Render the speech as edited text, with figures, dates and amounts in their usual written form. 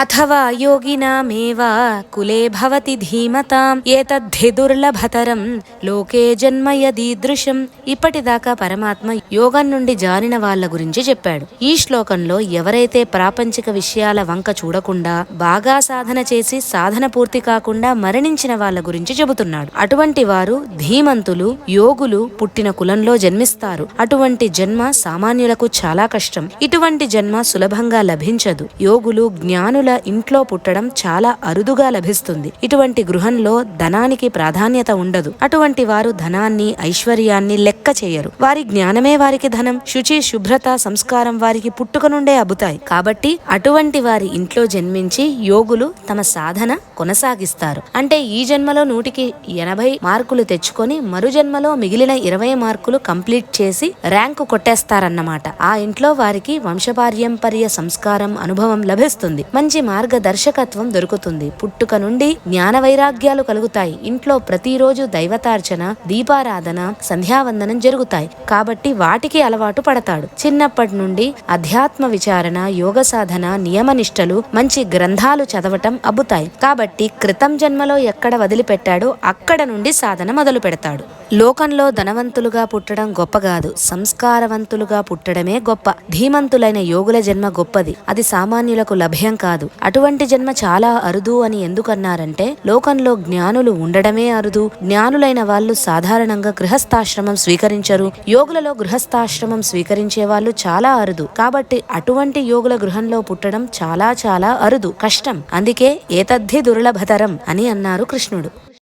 అథవా యోగినామేవ కులే భవతి ధీమతాం ఏతద్ధి దుర్లభతరం లోకే జన్మ యదీదృశం. ఇప్పటిదాకా పరమాత్మ యోగం నుండి జారిన వాళ్ళ గురించి చెప్పాడు. ఈ శ్లోకంలో ఎవరైతే ప్రాపంచిక విషయాల వంక చూడకుండా బాగా సాధన చేసి సాధన పూర్తి కాకుండా మరణించిన వాళ్ళ గురించి చెబుతున్నాడు. అటువంటి వారు ధీమంతులు, యోగులు పుట్టిన కులంలో జన్మిస్తారు. అటువంటి జన్మ సామాన్యులకు చాలా కష్టం. ఇటువంటి జన్మ సులభంగా లభించదు. యోగులు, జ్ఞానుల ఇంట్లో పుట్టడం చాలా అరుదుగా లభిస్తుంది. ఇటువంటి గృహంలో ధనానికి ప్రాధాన్యత ఉండదు. అటువంటి వారు ధనాన్ని, ఐశ్వర్యాన్ని లెక్క చేయరు. వారి జ్ఞానమే వారికి ధనం. శుచి, శుభ్రత, సంస్కారం వారికి పుట్టుక నుండే అబ్బుతాయి. కాబట్టి అటువంటి వారి ఇంట్లో జన్మించి యోగులు తమ సాధన కొనసాగిస్తారు. అంటే ఈ జన్మలో 100కి 80 మార్కులు తెచ్చుకొని మరు జన్మలో మిగిలిన 20 మార్కులు కంప్లీట్ చేసి ర్యాంకు కొట్టేస్తారన్నమాట. ఆ ఇంట్లో వారికి వంశపార్యంపర్య సంస్కారం, అనుభవం లభిస్తుంది. మంచి మార్గదర్శకత్వం దొరుకుతుంది. పుట్టుక నుండి జ్ఞాన వైరాగ్యాలు కలుగుతాయి. ఇంట్లో ప్రతిరోజు దైవతార్చన, దీపారాధన, సంధ్యావందనం జరుగుతాయి. కాబట్టి వాటికి అలవాటు పడతాడు. చిన్నప్పటి నుండి అధ్యాత్మ విచారణ, యోగ సాధన, నియమనిష్టలు, మంచి గ్రంథాలు చదవటం అబ్బుతాయి. కాబట్టి క్రితం జన్మలో ఎక్కడ వదిలిపెట్టాడో అక్కడ నుండి సాధన మొదలు పెడతాడు. లోకంలో ధనవంతులుగా పుట్టడం గొప్ప కాదు, సంస్కారవంతులుగా పుట్టడమే గొప్ప. ధీమంతులైన యోగుల జన్మ గొప్పది. అది సామాన్యులకు లభ్యం కాదు. అటువంటి జన్మ చాలా అరుదు అని ఎందుకన్నారంటే లోకంలో జ్ఞానులు ఉండడమే అరుదు. జ్ఞానులైన వాళ్ళు సాధారణంగా గృహస్థాశ్రమం స్వీకరించరు. యోగులలో గృహస్థాశ్రమం స్వీకరించే వాళ్ళు చాలా అరుదు. కాబట్టి అటువంటి యోగుల గృహంలో పుట్టడం చాలా చాలా అరుదు, కష్టం. అందుకే ఏతద్ధి దుర్లభతరం అని అన్నారు కృష్ణుడు.